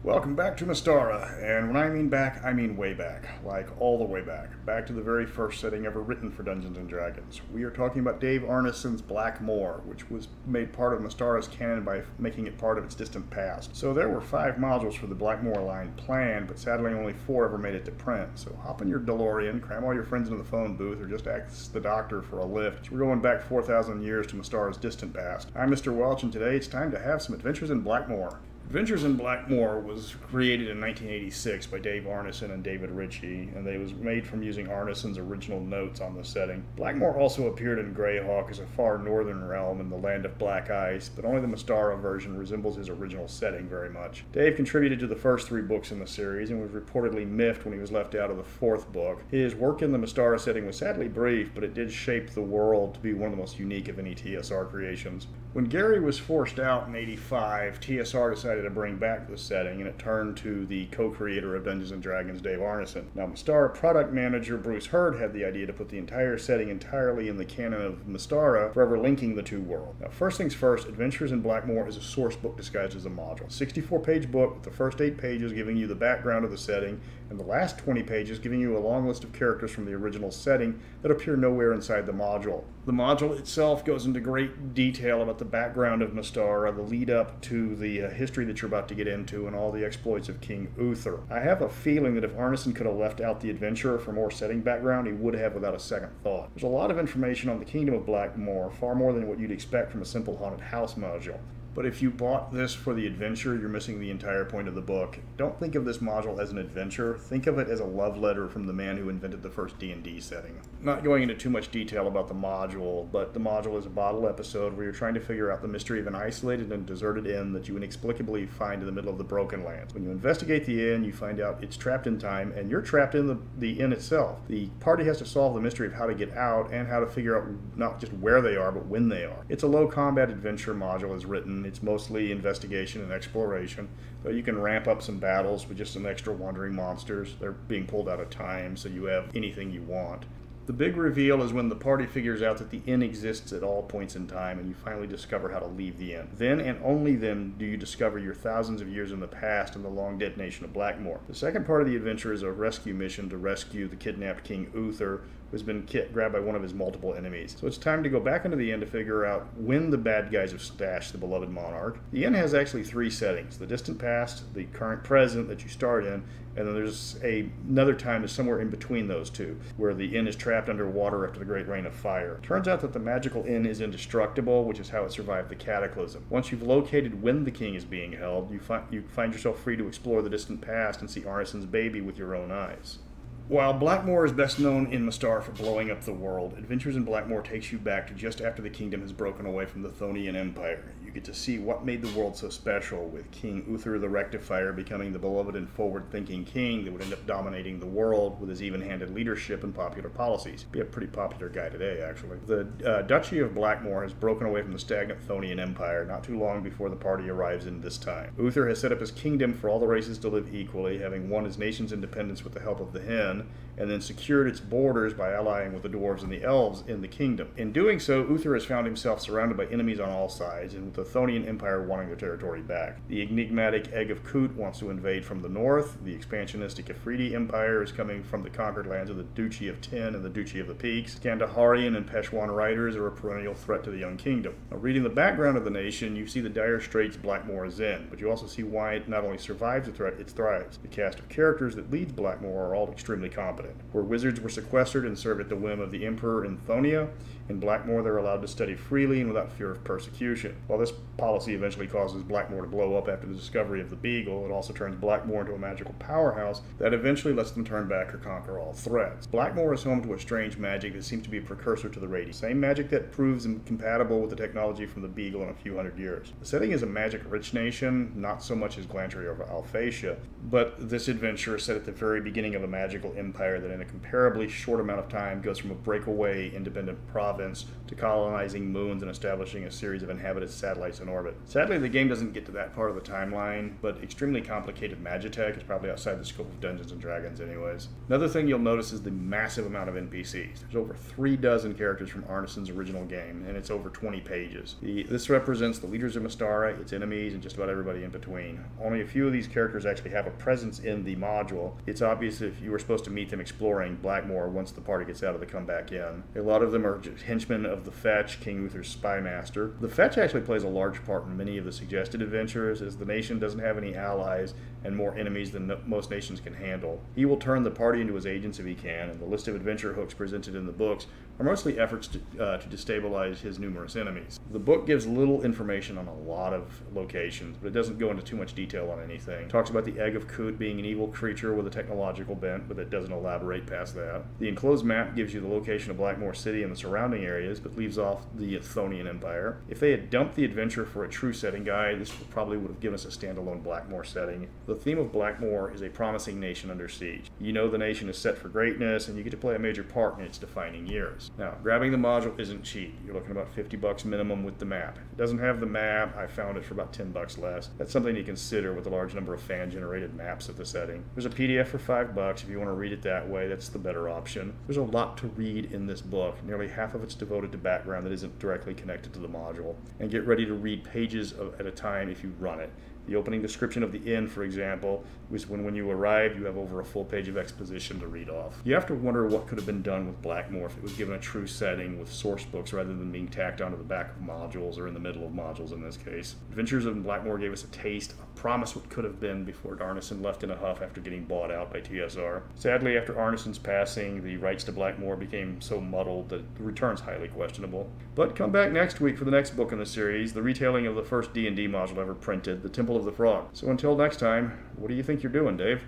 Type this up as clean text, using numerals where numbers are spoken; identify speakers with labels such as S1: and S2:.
S1: Welcome back to Mystara, and when I mean back, I mean way back, like all the way back, back to the very first setting ever written for Dungeons & Dragons. We are talking about Dave Arneson's Blackmoor, which was made part of Mystara's canon by making it part of its distant past. So there were 5 modules for the Blackmoor line planned, but sadly only 4 ever made it to print. So hop in your DeLorean, cram all your friends into the phone booth, or just ask the doctor for a lift. We're going back 4,000 years to Mystara's distant past. I'm Mr. Welch, and today it's time to have some adventures in Blackmoor. Adventures in Blackmoor was created in 1986 by Dave Arneson and David Ritchie, and it was made from using Arneson's original notes on the setting. Blackmoor also appeared in Greyhawk as a far northern realm in the land of black ice, but only the Mystara version resembles his original setting very much. Dave contributed to the first 3 books in the series and was reportedly miffed when he was left out of the 4th book. His work in the Mystara setting was sadly brief, but it did shape the world to be one of the most unique of any TSR creations. When Gary was forced out in '85, TSR decided to bring back the setting, and it turned to the co-creator of Dungeons & Dragons, Dave Arneson. Now, Mystara product manager Bruce Hurd had the idea to put the entire setting entirely in the canon of Mystara, forever linking the 2 worlds. Now, first things first, Adventures in Blackmoor is a source book disguised as a module. 64-page book with the first 8 pages giving you the background of the setting, and the last 20 pages giving you a long list of characters from the original setting that appear nowhere inside the module. The module itself goes into great detail about the background of Mystara, the lead up to the history that you're about to get into, and all the exploits of King Uther. I have a feeling that if Arneson could have left out the adventurer for more setting background, he would have without a second thought. There's a lot of information on the Kingdom of Blackmoor, far more than what you'd expect from a simple haunted house module. But if you bought this for the adventure, you're missing the entire point of the book. Don't think of this module as an adventure. Think of it as a love letter from the man who invented the first D&D setting. Not going into too much detail about the module, but the module is a bottle episode where you're trying to figure out the mystery of an isolated and deserted inn that you inexplicably find in the middle of the Broken Lands. When you investigate the inn, you find out it's trapped in time, and you're trapped in the inn itself. The party has to solve the mystery of how to get out and how to figure out not just where they are, but when they are. It's a low combat adventure module as written. It's mostly investigation and exploration, but you can ramp up some battles with just some extra wandering monsters. They're being pulled out of time, so you have anything you want. The big reveal is when the party figures out that the inn exists at all points in time, and you finally discover how to leave the inn. Then and only then do you discover you're thousands of years in the past in the long-dead nation of Blackmoor. The second part of the adventure is a rescue mission to rescue the kidnapped King Uther, who's been grabbed by one of his multiple enemies. So it's time to go back into the inn to figure out when the bad guys have stashed the beloved monarch. The inn has actually 3 settings: the distant past, the current present that you start in, and then there's another time that's somewhere in between those 2, where the inn is trapped underwater after the Great Rain of Fire. Turns out that the magical inn is indestructible, which is how it survived the cataclysm. Once you've located when the king is being held, you find yourself free to explore the distant past and see Arneson's baby with your own eyes. While Blackmoor is best known in Mystara for blowing up the world, Adventures in Blackmoor takes you back to just after the kingdom has broken away from the Chthonian Empire. You get to see what made the world so special, with King Uther the Rectifier becoming the beloved and forward-thinking king that would end up dominating the world with his even-handed leadership and popular policies. Be a pretty popular guy today, actually. The Duchy of Blackmoor has broken away from the stagnant Chthonian Empire not too long before the party arrives in this time. Uther has set up his kingdom for all the races to live equally, having won his nation's independence with the help of the Hen, and then secured its borders by allying with the dwarves and the elves in the kingdom. In doing so, Uther has found himself surrounded by enemies on all sides, and with the Chthonian Empire wanting their territory back. The enigmatic Egg of Kut wants to invade from the north, the expansionistic Afridi Empire is coming from the conquered lands of the Duchy of Tin and the Duchy of the Peaks. Kandaharian and Peshwan riders are a perennial threat to the young kingdom. Now, reading the background of the nation, you see the dire straits Blackmoor is in, but you also see why it not only survives the threat, it thrives. The cast of characters that leads Blackmoor are all extremely competent. Where wizards were sequestered and served at the whim of the Emperor in Chthonian, in Blackmoor they're allowed to study freely and without fear of persecution. While this policy eventually causes Blackmoor to blow up after the discovery of the Beagle, it also turns Blackmoor into a magical powerhouse that eventually lets them turn back or conquer all threats. Blackmoor is home to a strange magic that seems to be a precursor to the Radiant. Same magic that proves incompatible with the technology from the Beagle in a few hundred years. The setting is a magic-rich nation, not so much as Glantry or Alphatia, but this adventure is set at the very beginning of a magical empire that in a comparably short amount of time goes from a breakaway independent province to colonizing moons and establishing a series of inhabited satellites satellites in orbit. Sadly, the game doesn't get to that part of the timeline, but extremely complicated magitech is probably outside the scope of Dungeons & Dragons anyways. Another thing you'll notice is the massive amount of NPCs. There's over 3 dozen characters from Arneson's original game, and it's over 20 pages. This represents the leaders of Mystara, its enemies, and just about everybody in between. Only a few of these characters actually have a presence in the module. It's obvious if you were supposed to meet them exploring Blackmoor once the party gets out of the comeback in. A lot of them are just henchmen of the Fetch, King Uther's spy master. The Fetch actually plays a large part in many of the suggested adventures, as the nation doesn't have any allies and more enemies than most nations can handle. He will turn the party into his agents if he can, and the list of adventure hooks presented in the books are mostly efforts to destabilize his numerous enemies. The book gives little information on a lot of locations, but it doesn't go into too much detail on anything. It talks about the Egg of Kut being an evil creature with a technological bent, but it doesn't elaborate past that. The enclosed map gives you the location of Blackmoor City and the surrounding areas, but leaves off the Athonian Empire. If they had dumped the adventure for a true setting guide, this probably would have given us a standalone Blackmoor setting. The theme of Blackmoor is a promising nation under siege. You know the nation is set for greatness, and you get to play a major part in its defining years. Now, grabbing the module isn't cheap. You're looking about $50 minimum with the map. If it doesn't have the map, I found it for about $10 less. That's something to consider with the large number of fan-generated maps of the setting. There's a PDF for $5 if you want to read it that way. That's the better option. There's a lot to read in this book. Nearly half of it's devoted to background that isn't directly connected to the module. And get ready to read pages at a time if you run it. The opening description of the inn, for example, was when you arrive, you have over a full page of exposition to read off. You have to wonder what could have been done with Blackmoor if it was given a true setting with source books rather than being tacked onto the back of modules, or in the middle of modules in this case. Adventures in Blackmoor gave us a taste, a promise what could have been before Arneson left in a huff after getting bought out by TSR. Sadly, after Arneson's passing, the rights to Blackmoor became so muddled that the return's highly questionable. But come back next week for the next book in the series, the retelling of the first D&D module ever printed, The Temple of the Frog. So until next time, what do you think you're doing, Dave?